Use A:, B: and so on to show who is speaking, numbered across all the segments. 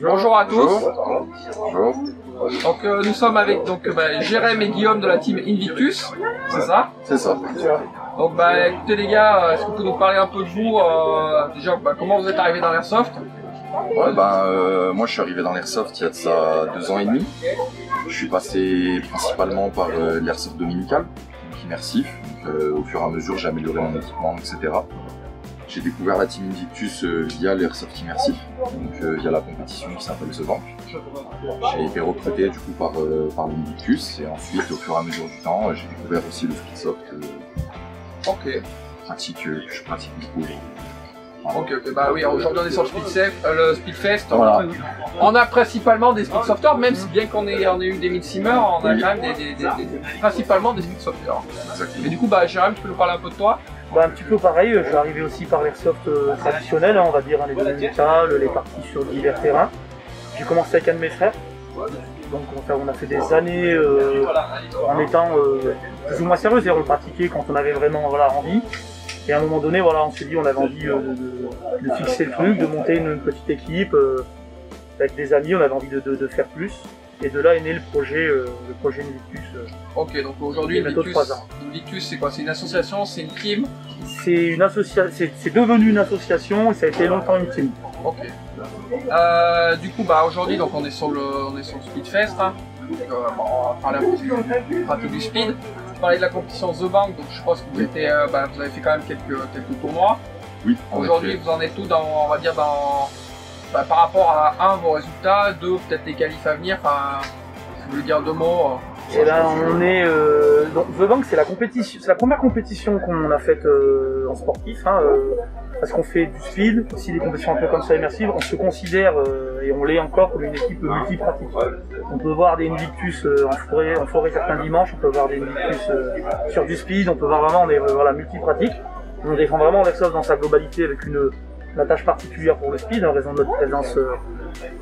A: Bonjour à tous.
B: Bonjour.
A: Donc nous sommes avec Jérém et Guillaume de la team Invictus, c'est ça?
B: C'est ça.
A: Donc écoutez les gars, est-ce que vous pouvez nous parler un peu de vous, déjà comment vous êtes arrivés dans l'airsoft?
B: Ouais, moi je suis arrivé dans l'airsoft il y a de ça 2 ans et demi. Je suis passé principalement par l'airsoft dominical, donc immersif. Donc, au fur et à mesure j'ai amélioré mon équipement, etc. J'ai découvert la team Invictus via l'airsoft immersif, donc via la compétition qui s'appelle The Bank. J'ai été recruté du coup par l'Invictus et ensuite au fur et à mesure du temps j'ai découvert aussi le Splitsoft
A: Ok.
B: que je pratique beaucoup.
A: Ok, oui, aujourd'hui on est sur le Speedfest.
B: Voilà.
A: On a principalement des Speedsofters, même si bien qu'on ait eu des mid-simmers, on a quand même principalement des Speedsofters.
B: Exactement.
A: Et du coup, Jérém, tu peux nous parler un peu de toi?
C: Un petit peu pareil, je suis arrivé aussi par l'airsoft traditionnel, on va dire, les dominicales, les parties sur divers terrains. J'ai commencé avec un de mes frères, donc on a fait des années en étant plus ou moins sérieux, c'est-à-dire on le pratiquait quand on avait vraiment envie. Et à un moment donné, on s'est dit on avait envie de fixer le truc, de monter une petite équipe avec des amis, on avait envie de faire plus. Et de là est né le projet Invictus.
A: Ok, donc aujourd'hui Invictus c'est quoi? C'est une association, c'est une team?
C: C'est devenu une association et ça a été longtemps une team.
A: Ok. Du coup aujourd'hui donc on est sur le Speedfest. Hein. Donc, on va parler un peu du pratique du speed. Tu parlais de la compétition The Bank, donc je pense que vous avez fait quand même quelques tournois.
B: Oui.
A: Aujourd'hui vous en êtes tout dans, on va dire par rapport à vos résultats, 2 peut-être les qualifs à venir, si vous voulez dire 2 mots.
C: Et là on est donc The Bank c'est la première compétition qu'on a faite en sportif, parce qu'on fait du speed, aussi des compétitions un peu comme ça immersives. On se considère et on l'est encore comme une équipe multipratique. On peut voir des Invictus en forêt certains dimanches, on peut voir des Invictus sur du speed, on peut voir vraiment multipratique. On défend vraiment l'airsoft dans sa globalité avec une attache particulière pour le speed en raison de notre présence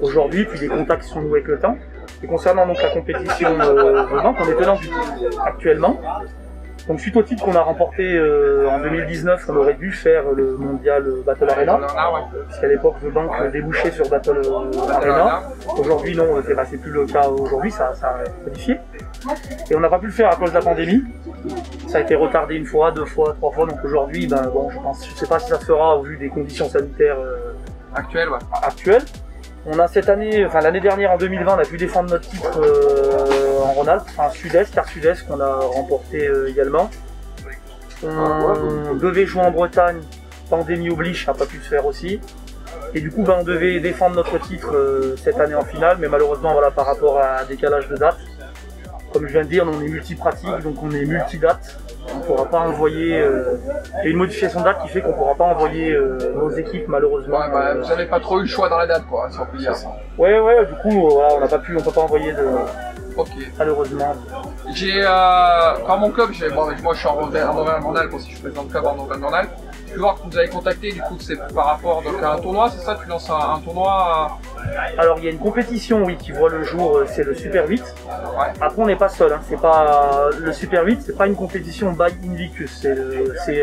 C: aujourd'hui, puis des contacts qui sont noués avec le temps. Et concernant donc la compétition The Bank, on est tenant du titre actuellement. Donc suite au titre qu'on a remporté en 2019, on aurait dû faire le mondial Battle Arena, parce qu'à l'époque The Bank débouchait sur Battle Arena. Aujourd'hui non, c'est plus le cas aujourd'hui, ça a modifié. Et on n'a pas pu le faire à cause de la pandémie. Ça a été retardé 1 fois, 2 fois, 3 fois, donc aujourd'hui, je sais pas si ça se fera au vu des conditions sanitaires actuelles. L'année dernière, en 2020, on a pu défendre notre titre en Rhône-Alpes, quart sud-est qu'on a remporté également. On devait jouer en Bretagne, pandémie oblige, ça n'a pas pu se faire aussi. Et du coup, on devait défendre notre titre cette année en finale, mais malheureusement, par rapport à un décalage de date, comme je viens de dire, on est multipratique, donc on est multidate. On ne pourra pas envoyer. Il y a une modification de date qui fait qu'on ne pourra pas envoyer nos équipes malheureusement.
A: Vous n'avez pas trop eu le choix dans la date, quoi, si on peut dire ça.
C: Ouais, du coup, on ne peut pas envoyer malheureusement.
A: Par mon club, moi je suis en Auvergne-Rhône-Alpes aussi, je suis président de club en Auvergne-Rhône-Alpes. Je peux voir que vous avez contacté, du coup c'est par rapport à un tournoi, c'est ça? Tu lances un tournoi
C: Alors il y a une compétition qui voit le jour, c'est le Super 8. Ouais. Après on n'est pas seul, c'est pas le Super 8, c'est pas une compétition by Invictus, c'est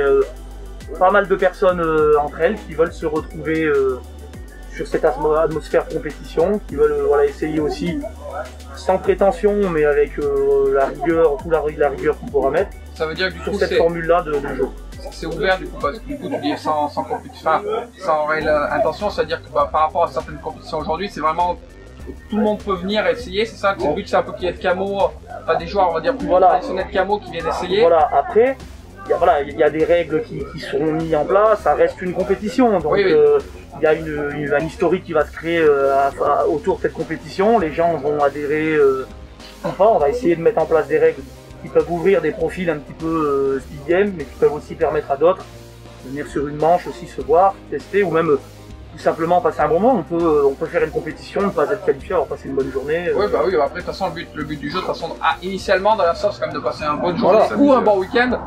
C: pas mal de personnes entre elles qui veulent se retrouver sur cette atmosphère de compétition, qui veulent essayer aussi sans prétention mais avec la rigueur, la rigueur qu'on pourra mettre.
A: Ça veut dire que du
C: sur
A: coup,
C: cette formule-là de jeu.
A: C'est ouvert du coup parce que du coup tu dis sans réelle intention, c'est-à-dire que par rapport à certaines compétitions aujourd'hui, c'est vraiment tout le monde peut venir essayer, c'est ça? Le but c'est un peu qu'il y ait de camo, pas des joueurs on va dire plus traditionnels de camo qui viennent essayer.
C: Après il y a des règles qui seront mises en place, ça reste une compétition, donc il y a un historique qui va se créer autour de cette compétition, les gens vont adhérer on va essayer de mettre en place des règles qui peuvent ouvrir des profils un petit peu speed game, mais qui peuvent aussi permettre à d'autres de venir sur une manche aussi se voir, tester, ou même tout simplement passer un bon moment. On peut faire une compétition, ne pas être qualifié, avoir passé une bonne journée.
A: Oui, après de toute façon le but du jeu, de toute façon, initialement dans la sorte, c'est quand même de passer un bonne journée ou un bon week-end.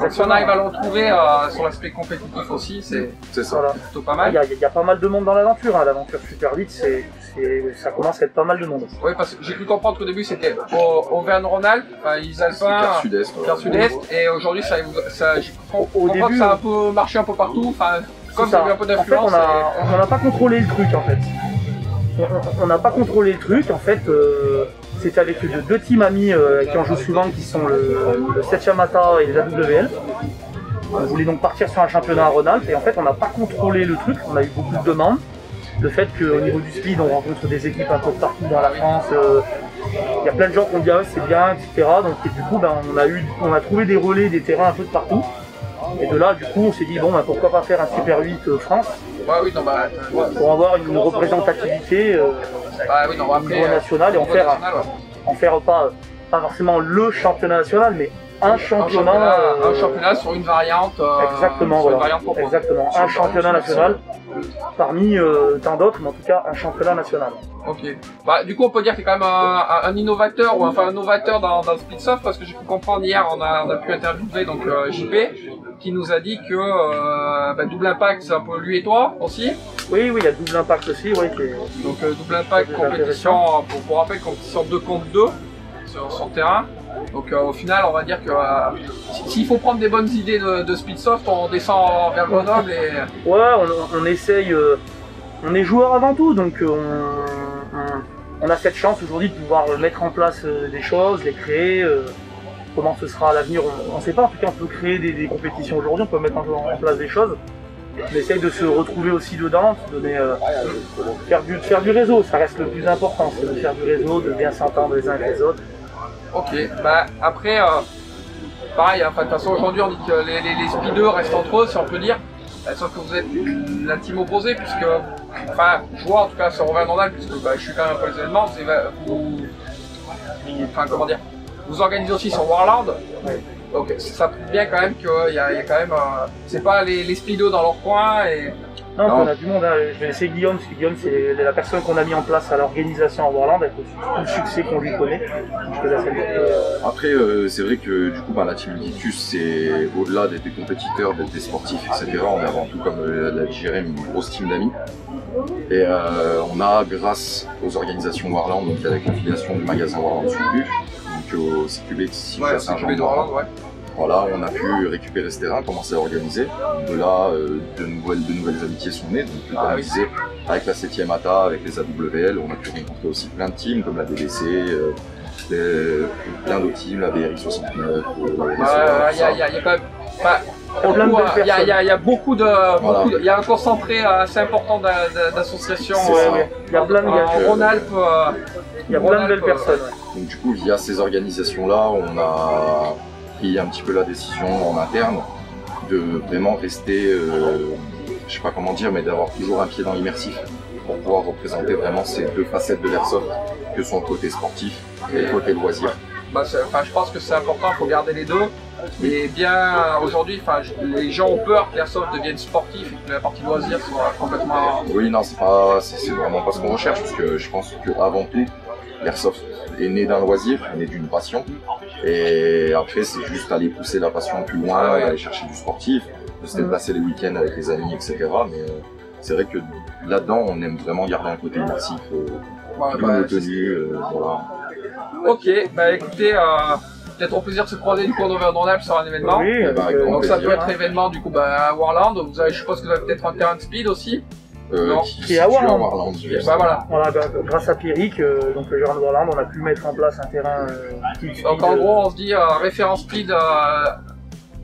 A: Donc si on arrive à le retrouver sur l'aspect compétitif aussi, c'est plutôt pas mal.
C: Il y a pas mal de monde dans l'aventure, l'aventure Super Vite, ça commence à être pas mal de monde.
A: Oui, parce que j'ai cru comprendre qu'au début c'était Auvergne-Rhône-Alpes, Isle Alpin, quart sud-est, et aujourd'hui ça a un peu marché un peu partout. Comme ça a eu un peu d'influence.
C: En fait, on n'a pas contrôlé le truc en fait. on n'a pas contrôlé le truc. En fait, c'était avec deux teams amis qui en jouent souvent, qui sont le 7 Yamata et les AWL. On voulait donc partir sur un championnat à Rhône-Alpes et en fait, on n'a pas contrôlé le truc. On a eu beaucoup de demandes. Le fait qu'au niveau du speed, on rencontre des équipes un peu partout dans la France. Il y a plein de gens qui ont dit ah, c'est bien, etc. Donc et du coup, on a trouvé des relais, des terrains un peu de partout. Et de là, du coup, on s'est dit bon, pourquoi pas faire un Super 8 France pour avoir une représentativité au niveau national et en faire pas forcément le championnat national, mais un championnat
A: sur une variante.
C: Exactement,
A: sur
C: voilà.
A: une variante proposée.
C: Exactement, un championnat national parmi tant d'autres, mais en tout cas un championnat national.
A: Ok. Du coup, on peut dire que tu es quand même un innovateur ou enfin un novateur dans le Speedsoft, parce que j'ai pu comprendre hier, on a pu interviewer donc JP qui nous a dit que Double Impact, c'est un peu lui et toi aussi.
C: Oui, il y a Double Impact aussi, oui.
A: Donc Double Impact, compétition, pour rappel, compétition 2 contre 2 sur terrain. Donc au final, on va dire que s'il faut prendre des bonnes idées de Speedsoft, on descend vers Grenoble et...
C: Ouais, on essaye, on est joueur avant tout, donc on a cette chance aujourd'hui de pouvoir mettre en place des choses, les créer. Comment ce sera à l'avenir, on ne sait pas. En tout cas, on peut créer des compétitions aujourd'hui, on peut mettre en place des choses. On essaye de se retrouver aussi dedans, faire du réseau, ça reste le plus important, c'est de faire du réseau, de bien s'entendre les uns avec les autres.
A: Ok, après, pareil, de toute façon aujourd'hui on dit que les speeders restent entre eux, si on peut dire, sauf que vous êtes la team opposée, puisque, je vois en tout cas sur Romain Nordal, puisque je suis quand même un peu les événements, vous organisez aussi sur Warland.
C: Oui.
A: Donc ça prouve bien quand même qu'il y a quand même, c'est pas les speedos dans leur coin et...
C: Non, on a du monde, hein. Je vais laisser Guillaume, parce que Guillaume c'est la personne qu'on a mis en place à l'organisation à Warland, avec tout le succès qu'on lui connaît.
B: Après, c'est vrai que du coup, la team Litus, c'est au-delà d'être des compétiteurs, d'être des sportifs, etc. On est avant tout, comme l'a dit Jérémy, une grosse team d'amis. Et on a, grâce aux organisations Warland, donc avec l'affiliation du magasin Warland sur Buff, donc au CQB ici à Saint-Jean-de-Warland, voilà, on a pu récupérer ce terrain, commencer à organiser. De là, de nouvelles amitiés sont nées. Donc, comme je disais, avec la 7e ATA, avec les AWL, on a pu rencontrer aussi plein de teams comme la DDC, plein d'autres teams, la BRX69.
A: Il y a quand même. Il y a beaucoup de. Il y a un concentré assez important d'associations
C: il y a plein de
A: en Rhône-Alpes.
C: Il y a plein de belles personnes.
B: Donc, du coup, via ces organisations-là, on a pris un petit peu la décision en interne de vraiment rester, je sais pas comment dire, mais d'avoir toujours un pied dans l'immersif pour pouvoir représenter vraiment ces deux facettes de l'airsoft, que sont le côté sportif et le côté loisir.
A: Je pense que c'est important, il faut garder les deux. Et bien aujourd'hui, les gens ont peur que l'airsoft devienne sportif et que la partie loisir soit complètement...
B: Oui, non, c'est vraiment pas ce qu'on recherche, parce que je pense qu'avant tout, l'airsoft est né d'un loisir, né d'une passion. Et après, c'est juste aller pousser la passion plus loin, aller chercher du sportif, de se déplacer les week-ends avec les amis, etc. Mais c'est vrai que là-dedans, on aime vraiment garder un côté immersif, plus tenu, voilà.
A: Ok, écoutez, peut-être au plaisir de se croiser du coup en Auvergne-Rhône-Alpes sur un événement.
C: Oui,
A: donc ça peut être événement du coup à Warland. Je suppose que vous avez peut-être un terrain de speed aussi.
C: Qui est à Warland.
A: Voilà,
C: grâce à Pierrick, donc le gérant de Warland, on a pu mettre en place un terrain speed.
A: Donc en gros, on se dit référence speed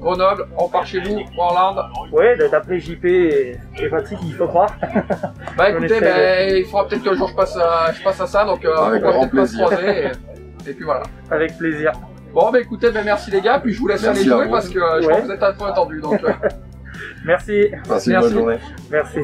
A: Grenoble, on part chez vous, Warland.
C: Ouais, d'après JP et Patrick, il faut croire.
A: Écoutez, il faudra peut-être qu'un jour je passe à ça, donc on va peut-être pas se croiser. Et puis voilà.
C: Avec plaisir.
A: Bon, écoutez, merci les gars, puis je vous laisse aller jouer parce que je crois que vous êtes un peu attendus. Donc,
C: Merci.
B: Passez une bonne journée.
C: Merci.